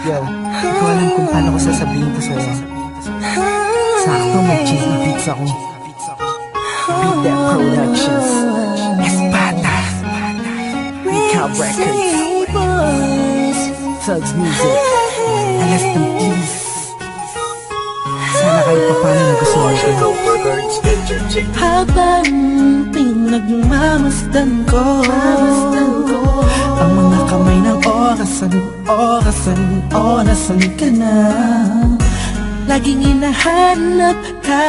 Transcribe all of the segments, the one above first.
Yo, di ko alam kung paano ko sasabihin to sa'yo. Sakto mag-cheese na beats ako. Beat That Productions, Espada, Recap Records, Thugs Music, Alas ng Peace. Sana kayo pa paano nagustuhan ko. Habang pinagmamasdan ko ang mga kamay ng orasan ka na. Laging hinahanap ka,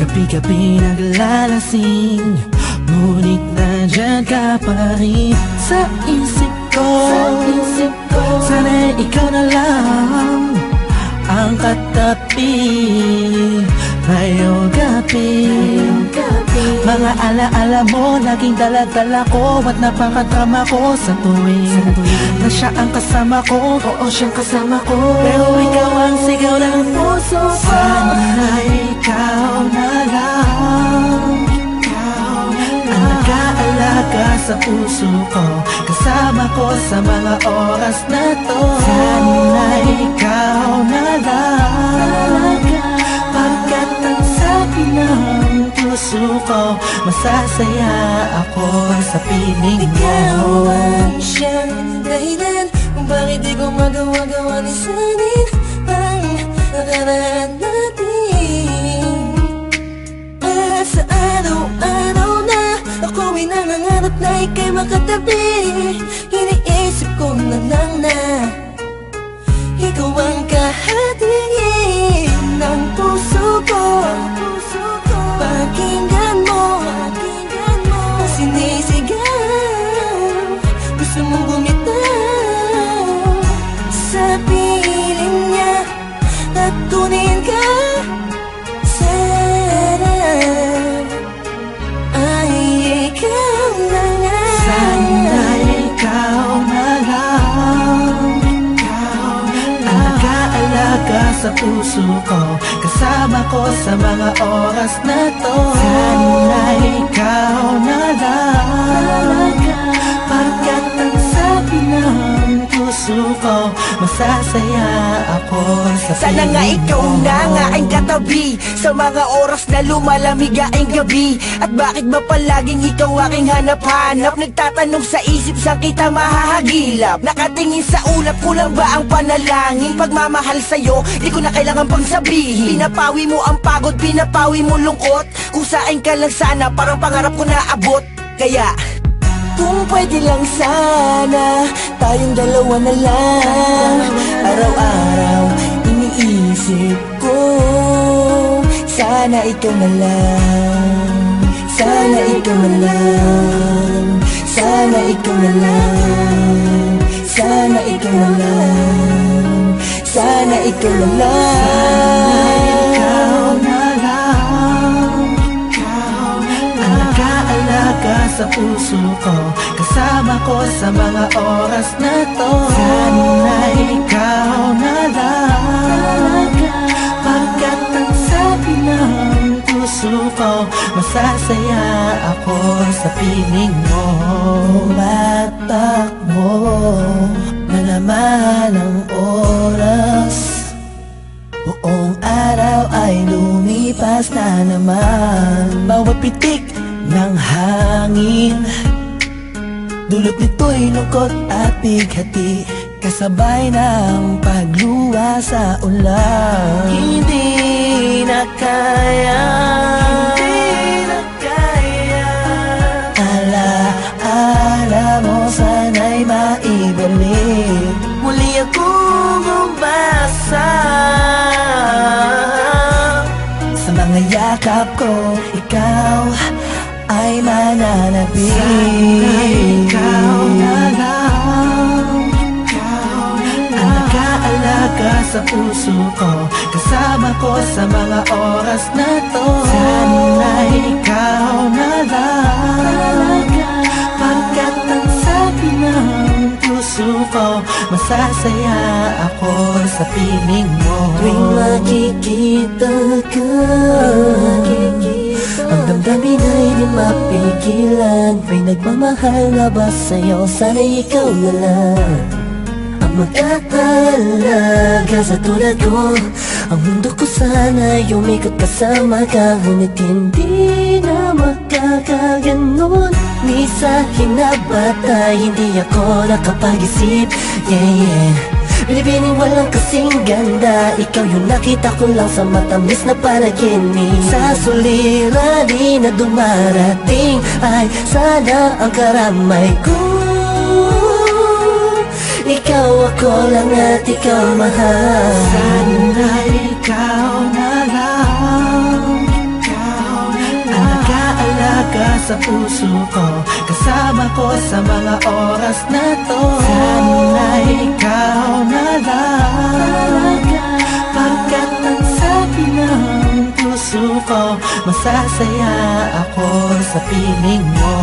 gabi-gabi naglalasing, ngunit nandiyan ka pa rin sa isip ko. Sana ikaw na lang ang katabi ngayong gabi. Mga alaala mo laging dala-dala ko, at napakadrama ko sa tuwing na siya ang kasama ko. Oo, siyang kasama ko, pero ikaw ang sigaw ng puso ko. Sana ikaw na lang ang nag-aalaga sa puso ko, kasama ko sa mga oras na to. Sana ikaw na lang, pagkat ang sabi ng puso ko, masasaya ako sa piling mo. Ikaw ang siyang dahilan kung bakit di ko magawa-gawa ni sanin ang nakaraan natin. At sa araw-araw na ako'y nangangarap na ika'y makatabi, iniisip ko na lang na ikaw ang kahatiin ng puso ko. Pakinggan mo ang sinisigaw, gusto mong bumitaw sa piling niya at kunin ka. Sana ay ikaw na nga. Sana ikaw na lang ang nag-aalaga sa puso ko, kasama ko sa mga oras na to. Sana ikaw na lang, pagkat ang sabi ng puso ko, masasaya ako sa piling mo. Sana nga ikaw na nga ang katabi sa mga oras na lumalamig ang gabi. At bakit ba palaging ikaw aking hanap-hanap? Nagtatanong sa isip, saan kita mahahagilap? Nakatingin sa ulap, kulang ba ang panalangin? Pagmamahal sa'yo, di ko na kailangan pang sabihin. Pinapawi mo ang pagod, pinapawi mo lungkot. Kung saan ka lang sana, parang pangarap ko na abot. Kaya kung pwede lang sana, tayong dalawa na lang. Araw-araw iniisip ko, sana ikaw na lang. Sana ikaw na lang. Sana ikaw na lang. Sana ikaw na lang. Sana ikaw na lang. Ikaw na lang ang nag-aalaga sa puso ko, kasama ko sa mga oras na to. Sana ikaw na lang, pagkat ang sabi ng puso ko, masasaya ako sa piling mo. Tumatakbo na naman ang oras, buong araw ay lumipas na naman. Bawat pitik ng hangin, dulot nito'y lungkot at bighati, kasabay ng pagluwa sa ulan. Hindi na kaya, ala-ala mo sana'y maibalik. Muli akong umasa sa mga yakap ko, ikaw ay mananatili. Sana ikaw na lang ang nag-aalaga sa puso ko, kasama ko sa mga oras na to. Sana ikaw na lang, pagkat ang sabi ng puso ko, masasaya ako sa piling mo. Tuwing makikita ka, ang damdamin ay di mapigilan. May nagmamahal na ba sa'yo? Sana'y ikaw na lang ang magkakalaga sa tulad ko. Ang mundo ko sana'y umikot kasama ka, ngunit hindi na magkakaganon. Ni sa hinabatay, hindi ako nakapag-isip. Yeah. Binibining walang kasing ganda, ikaw yung nakita ko lang sa matamis na panaginip. Sa suliranin na dumarating ay sana ang karamay ko. Ikaw ako lang at ikaw mahal. Sana ikaw na lang ang nag-aalaga sa puso ko, kasama ko sa mga oras na to. Sana ikaw na lang, pagkat ang sabi ng puso ko, masasaya ako sa piling mo.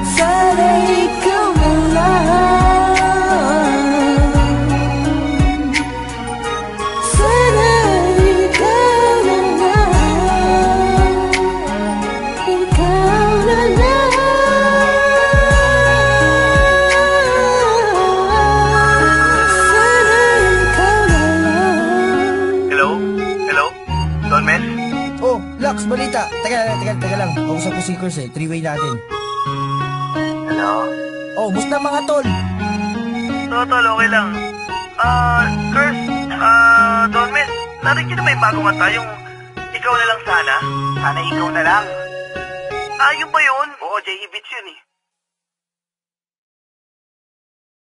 Sana ikaw na lang, Oh, Lux, balita. Teka lang. Kausap ko si Kurs three-way natin. Hello? Oh, musta mga tol? Tol, okay lang. Kurs, Don Miss, narinig niyo na may bagong kanta yung Ikaw na lang sana? Sana ikaw na lang. Yung ba yun? Oo, J.E. Beats yun eh.